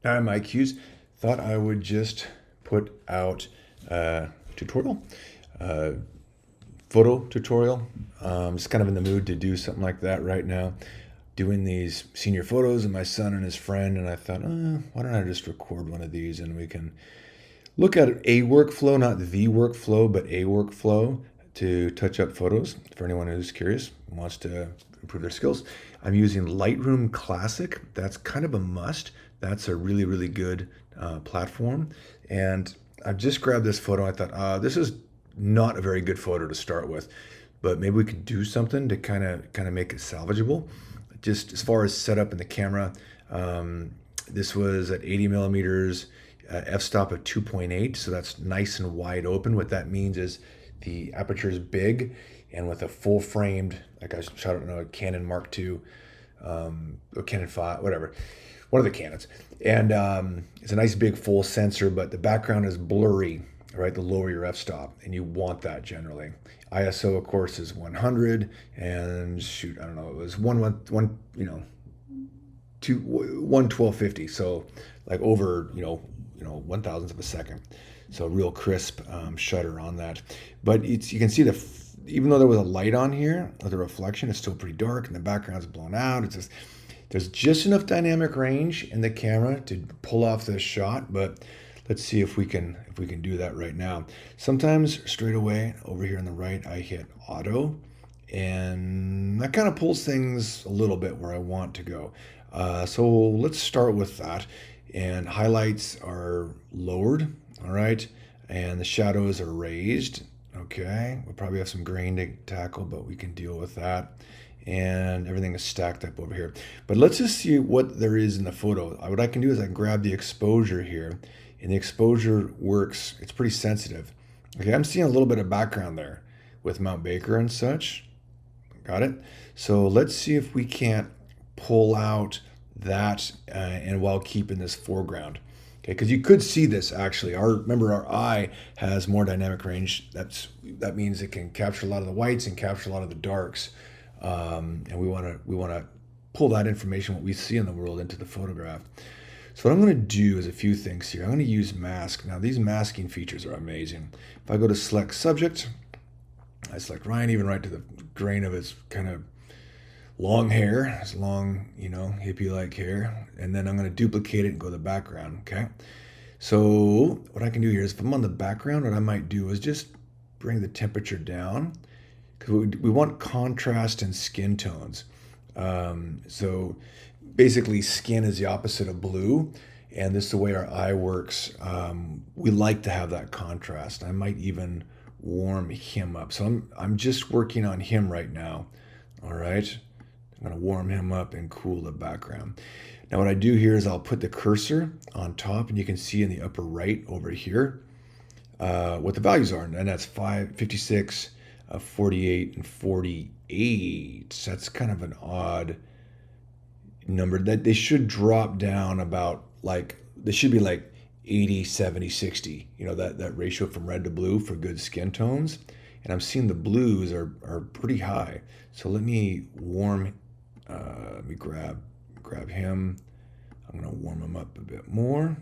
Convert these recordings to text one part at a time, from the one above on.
Hi, Mike Hughes. Thought I would just put out a tutorial, uh, photo tutorial. Just kind of in the mood to do something like that right now. Doing these senior photos of my son and his friend, and I thought, why don't I just record one of these and we can look at a workflow, not the workflow, but a workflow to touch up photos for anyone who's curious and wants to improve their skills. I'm using Lightroom Classic. That's kind of a must. That's a really, really good platform. And I just grabbed this photo. I thought, this is not a very good photo to start with, but maybe we could do something to kind of make it salvageable. Just as far as setup in the camera, this was at 80 millimeters, f-stop of 2.8, so that's nice and wide open. What that means is the aperture is big, and with a full framed, like I shot it on a Canon Mark II, or Canon 5, whatever, one of the Canons. And it's a nice big full sensor, but the background is blurry, right? The lower your f-stop, and you want that generally. ISO, of course, is 100, and shoot, I don't know, it was two 11250, so like over 1,000th of a second, so real crisp shutter on that. But you can see even though there was a light on here with a reflection, it's still pretty dark and the background's blown out. It's just there's just enough dynamic range in the camera to pull off this shot. But let's see if we can do that right now. Sometimes straight away over here on the right I hit auto, and that kind of pulls things a little bit where I want to go. So let's start with that. And highlights are lowered, all right, and the shadows are raised. Okay, we'll probably have some grain to tackle, but we can deal with that. And everything is stacked up over here. But let's just see what there is in the photo. What I can do is I can grab the exposure here, and the exposure works. It's pretty sensitive. Okay, I'm seeing a little bit of background there with Mount Baker and such. Got it? So let's see if we can't pull out that and while keeping this foreground. Okay, because you could see this actually. Remember, our eye has more dynamic range. That means it can capture a lot of the whites and capture a lot of the darks. And we want to pull that information, what we see in the world, into the photograph. So what I'm going to do is a few things here. I'm going to use mask. Now these masking features are amazing. If I go to select subject, I select Ryan, even right to the grain of his kind of long hair, his long, hippie-like hair. And then I'm going to duplicate it and go to the background, okay? So what I can do here is if I'm on the background, what I might do is just bring the temperature down, because we want contrast in skin tones. So basically skin is the opposite of blue, and this is the way our eye works. We like to have that contrast. I might even warm him up. So I'm just working on him right now. All right. I'm going to warm him up and cool the background. Now what I do here is I'll put the cursor on top, and you can see in the upper right over here what the values are. And that's 56, 48, and 48. So that's kind of an odd number. That they should drop down about, like, they should be like 80, 70, 60, that ratio from red to blue for good skin tones. And I'm seeing the blues are pretty high. So let me grab him. I'm going to warm him up a bit more.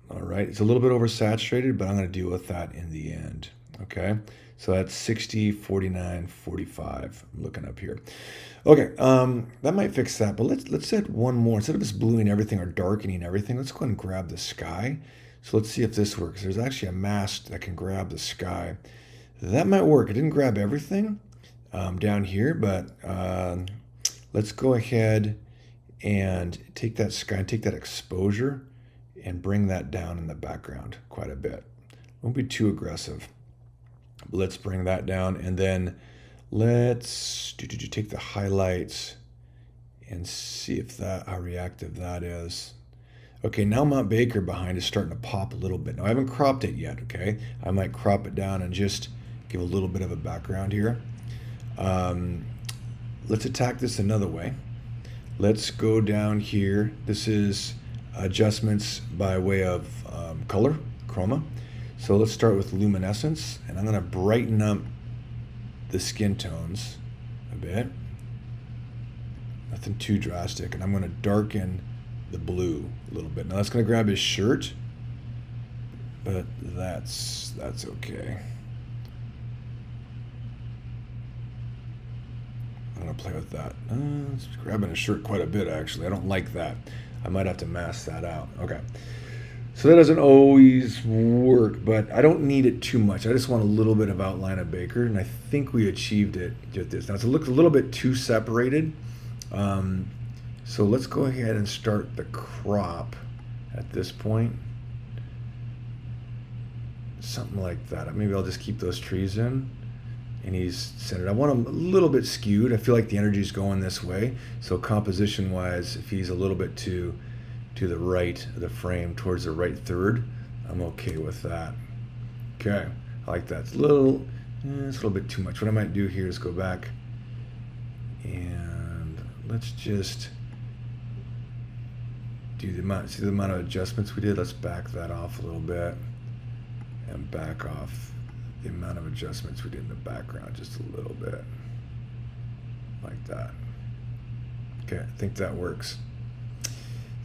All right, it's a little bit oversaturated, but I'm going to deal with that in the end. Okay, so that's 60, 49, 45. I'm looking up here. Okay, that might fix that, but let's add one more. Instead of just bluing everything or darkening everything, let's go ahead and grab the sky. So let's see if this works. There's actually a mask that can grab the sky. That might work. It didn't grab everything down here, but let's go ahead and take that sky, take that exposure, and bring that down in the background quite a bit. Won't be too aggressive. Let's bring that down, and then let's take the highlights and see if how reactive that is. Okay, now Mount Baker behind is starting to pop a little bit. Now I haven't cropped it yet, okay? I might crop it down and just give a little bit of a background here. Let's attack this another way. Let's go down here. This is adjustments by way of color, chroma. So let's start with luminescence, and I'm going to brighten up the skin tones a bit. Nothing too drastic. And I'm going to darken the blue a little bit. Now that's going to grab his shirt, but that's okay. I'm going to play with that. It's grabbing his shirt quite a bit, actually. I don't like that. I might have to mask that out. Okay. So that doesn't always work, but I don't need it too much. I just want a little bit of outline of Baker, and I think we achieved it with this. Now it looks a little bit too separated. So let's go ahead and start the crop at this point. Something like that. Maybe I'll just keep those trees in. And he's centered. I want him a little bit skewed. I feel like the energy is going this way. So composition wise, if he's a little bit to the right of the frame, towards the right third, I'm okay with that. Okay, I like that. It's a little bit too much. What I might do here is go back and let's just do the amount. See the amount of adjustments we did? Let's back that off a little bit and back off the amount of adjustments we did in the background just a little bit, like that. Okay, I think that works.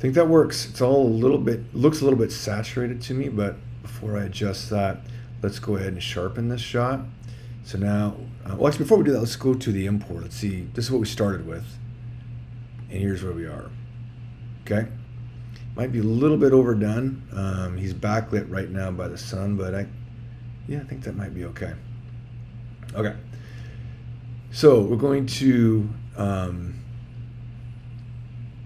It's all a little bit, looks a little bit saturated to me, but before I adjust that, let's go ahead and sharpen this shot. So now, well, actually, before we do that, let's go to the import. Let's see, this is what we started with, and here's where we are. Okay, might be a little bit overdone. He's backlit right now by the sun, but I think that might be okay. Okay, so we're going to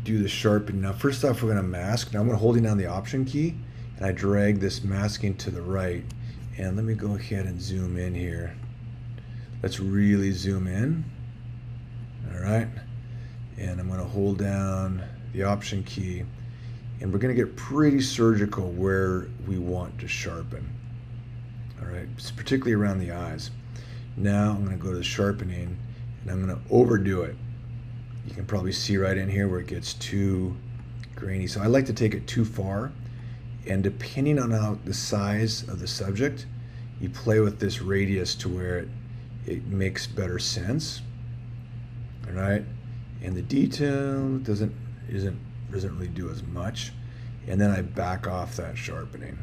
do the sharpening. Now, first off, we're going to mask. Now I'm going to holding down the Option key, and I drag this masking to the right. And let me go ahead and zoom in here. Let's really zoom in. All right, and I'm going to hold down the Option key, and we're going to get pretty surgical where we want to sharpen. All right, particularly around the eyes. Now I'm going to go to the sharpening, and I'm going to overdo it. You can probably see right in here where it gets too grainy. So I like to take it too far, and depending on how the size of the subject, you play with this radius to where it makes better sense. All right, and the detail isn't really do as much, and then I back off that sharpening.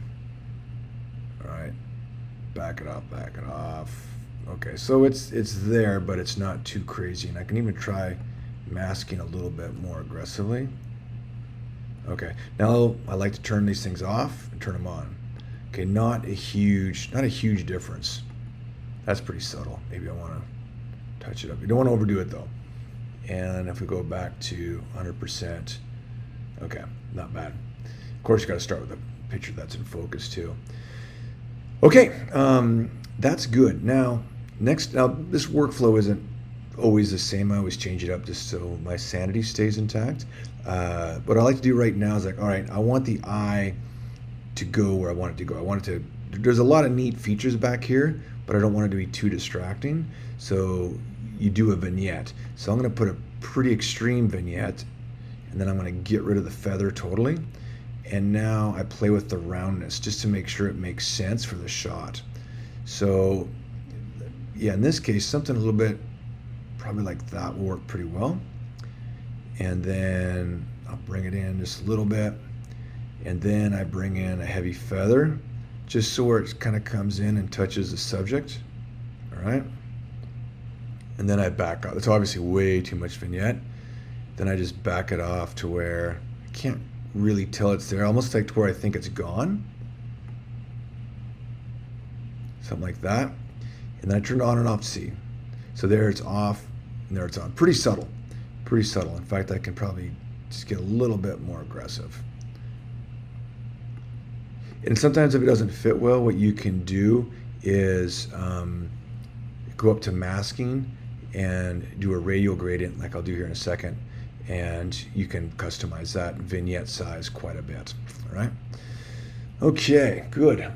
All right. Back it off. Okay, so it's there, but it's not too crazy, and I can even try masking a little bit more aggressively. Okay, now I like to turn these things off and turn them on. Okay, not a huge difference. That's pretty subtle. Maybe I want to touch it up. You don't want to overdo it though. And if we go back to 100%, okay, not bad. Of course, you got to start with a picture that's in focus too. Okay, that's good. Now this workflow isn't always the same. I always change it up just so my sanity stays intact. What I like to do right now is like, all right, I want the eye to go where I want it to go. There's a lot of neat features back here, but I don't want it to be too distracting. So you do a vignette. So I'm going to put a pretty extreme vignette, and then I'm going to get rid of the feather totally. And now I play with the roundness just to make sure it makes sense for the shot. So yeah, in this case, something a little bit probably like that will work pretty well. And then I'll bring it in just a little bit. And then I bring in a heavy feather just so where it kind of comes in and touches the subject. All right. And then I back off. It's obviously way too much vignette. Then I just back it off to where I can't really tell it's there, almost like to where I think it's gone. Something like that. And then I turn it on and off to see. So there it's off, and there it's on. Pretty subtle. In fact, I can probably just get a little bit more aggressive. And sometimes if it doesn't fit well, what you can do is go up to masking and do a radial gradient like I'll do here in a second. And you can customize that vignette size quite a bit. All right. Okay, good.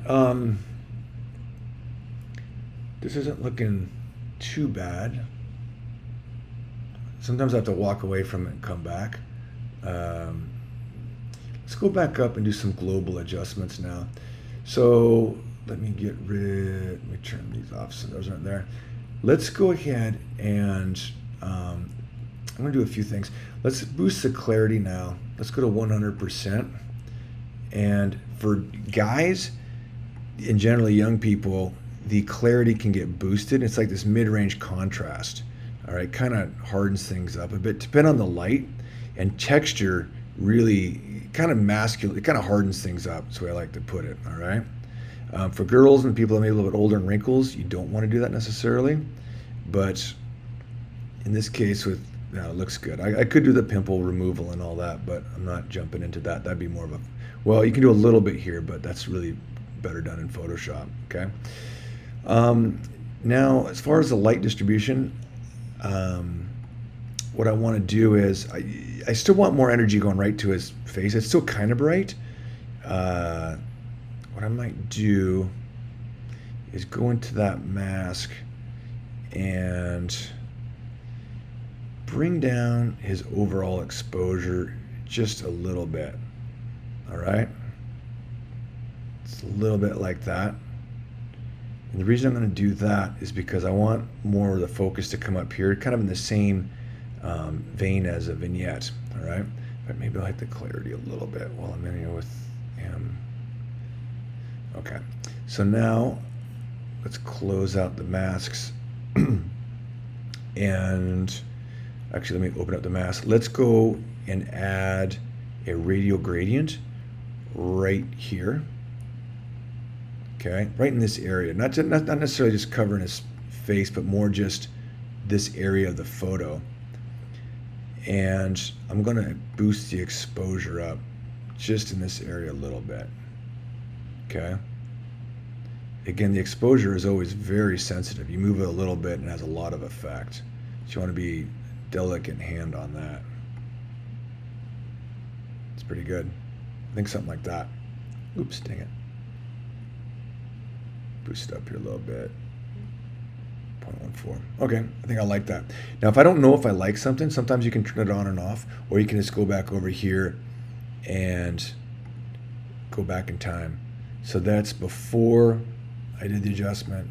This isn't looking too bad. Sometimes I have to walk away from it and come back. Let's go back up and do some global adjustments now. So let me turn these off so those aren't there. Let's go ahead and I'm gonna do a few things. Let's boost the clarity now. Let's go to 100%. And for guys and generally young people, the clarity can get boosted. It's like this mid-range contrast. All right, kind of hardens things up a bit. Depending on the light and texture, really kind of masculine. It kind of hardens things up. That's the way I like to put it. All right. For girls and people that may be a little bit older and wrinkles, you don't want to do that necessarily. But in this case, it looks good. I could do the pimple removal and all that, but I'm not jumping into that. That'd be more of a, well, you can do a little bit here, but that's really better done in Photoshop. Okay. Now, as far as the light distribution, what I want to do is I still want more energy going right to his face. It's still kind of bright. What I might do is go into that mask and bring down his overall exposure just a little bit. All right. It's a little bit like that. And the reason I'm going to do that is because I want more of the focus to come up here, kind of in the same vein as a vignette. All right. But maybe I'll hit the clarity a little bit while I'm in here with him. Okay. So now let's close out the masks. And actually, let me open up the mask. Let's go and add a radial gradient right here. Okay, right in this area. Not necessarily just covering his face, but more just this area of the photo. And I'm going to boost the exposure up just in this area a little bit. Okay. Again, the exposure is always very sensitive. You move it a little bit and it has a lot of effect. So you want to be delicate hand on that. It's pretty good. I think something like that. Oops, dang it. Boost it up here a little bit. 0.14. Okay, I think I like that. Now, if I don't know if I like something, sometimes you can turn it on and off, or you can just go back over here and go back in time. So that's before I did the adjustment,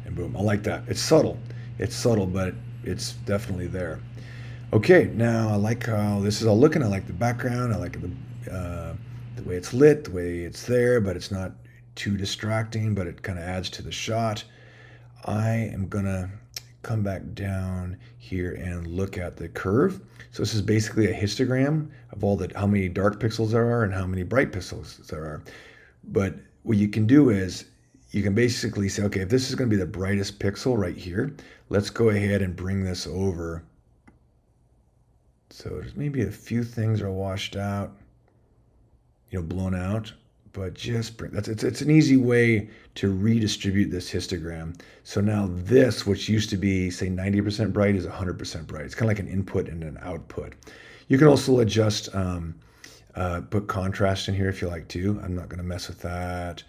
and boom, I like that. It's subtle. It's subtle, but it's definitely there. Okay, now I like how this is all looking. I like the background. I like the way it's lit, the way it's there, but it's not too distracting, but it kind of adds to the shot. I am gonna come back down here and look at the curve. So this is basically a histogram of all how many dark pixels there are and how many bright pixels there are. But what you can do is you can basically say, okay, if this is going to be the brightest pixel right here, let's go ahead and bring this over. So there's maybe a few things are washed out, blown out. But just bring it's an easy way to redistribute this histogram. So now this, which used to be say 90% bright, is 100% bright. It's kind of like an input and an output. You can also adjust, put contrast in here if you like to. I'm not going to mess with that.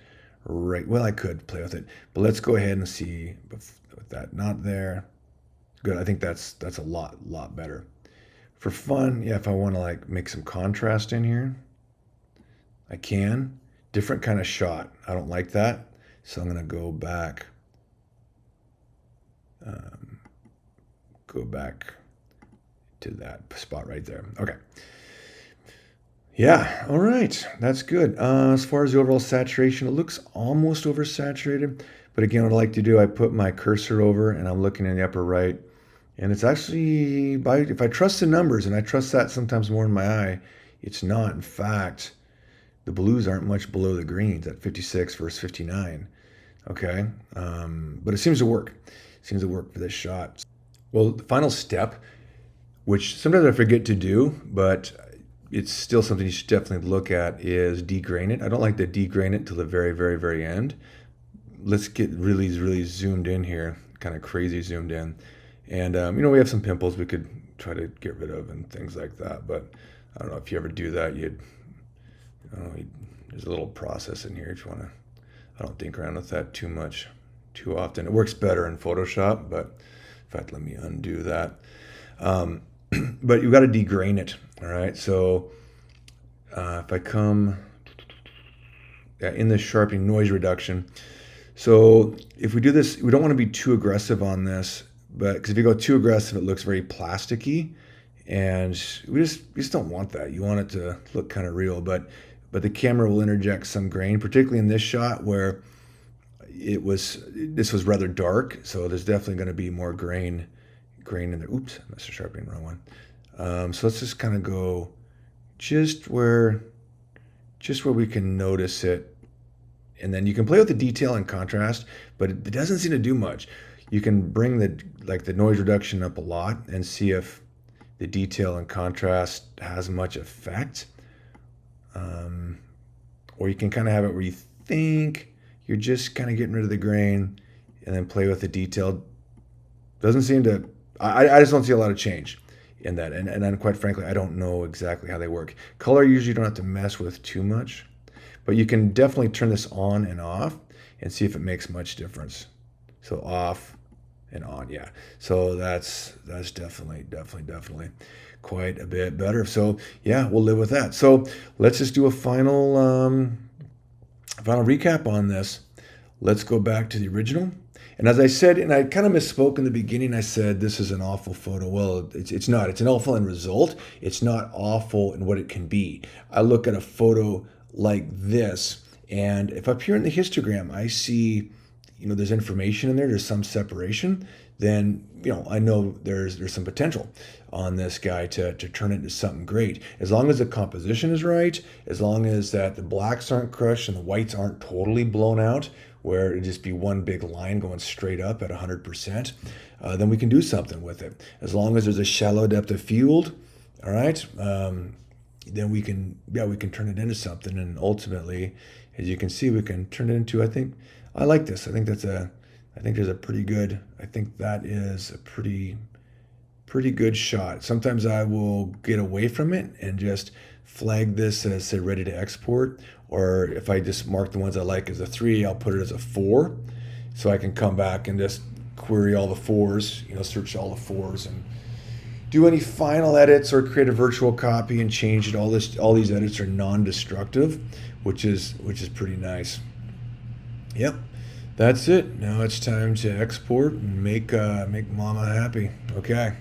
Right. Well, I could play with it, but let's go ahead and see with that not there. Good. I think that's a lot better. For fun, yeah. If I want to like make some contrast in here, I can. Different kind of shot. I don't like that. So I'm going to go back. Go back to that spot right there. Okay. Yeah. All right. That's good. As far as the overall saturation, it looks almost oversaturated. But again, what I like to do, I put my cursor over and I'm looking in the upper right. And it's actually, if I trust the numbers, and I trust that sometimes more in my eye, it's not. In fact, the blues aren't much below the greens at 56 versus 59. Okay. But it seems to work. It seems to work for this shot. Well, the final step, which sometimes I forget to do, but it's still something you should definitely look at, is degrain it. I don't like to degrain it till the very, very, very end. Let's get really, really zoomed in here, kind of crazy zoomed in. And, we have some pimples we could try to get rid of and things like that. But I don't know if you ever do that, there's a little process in here if you want to. I don't think around with that too often. It works better in Photoshop, but in fact, let me undo that. But you've got to degrain it. All right. So if I come in the sharpening noise reduction. So if we do this, we don't want to be too aggressive on this, but because if you go too aggressive, it looks very plasticky. and we just don't want that. You want it to look kind of real, but the camera will interject some grain, particularly in this shot where this was rather dark, so there's definitely going to be more grain in there. Oops, I must have sharpened the wrong one. So let's just kind of go just where we can notice it, and then you can play with the detail and contrast, but it doesn't seem to do much. You can bring the noise reduction up a lot and see if the detail and contrast has much effect. Or you can kind of have it where you think you're just kind of getting rid of the grain and then play with the detail. Doesn't seem to, I just don't see a lot of change in that. And then quite frankly, I don't know exactly how they work. Color usually you don't have to mess with too much, but you can definitely turn this on and off and see if it makes much difference. So off and on, yeah. So that's definitely quite a bit better. So yeah, we'll live with that. So let's just do a final recap on this. Let's go back to the original. And as I said, and I kind of misspoke in the beginning, I said this is an awful photo. Well, it's not. It's an awful end result. It's not awful in what it can be. I look at a photo like this, and if up here in the histogram I see, there's information in there, there's some separation, then I know there's some potential on this guy to turn it into something great. As long as the composition is right, as long as that the blacks aren't crushed and the whites aren't totally blown out, where it'd just be one big line going straight up at 100%, then we can do something with it. As long as there's a shallow depth of field, all right, then we can turn it into something. And ultimately, as you can see, we can turn it into, I like this. I think that is a pretty good shot. Sometimes I will get away from it and just flag this as, say, ready to export, or if I just mark the ones I like as a 3, I'll put it as a 4, so I can come back and just query all the 4s, search all the 4s and do any final edits or create a virtual copy and change it. All these edits are non-destructive, which is pretty nice. Yep, that's it. Now it's time to export and make mama happy. Okay.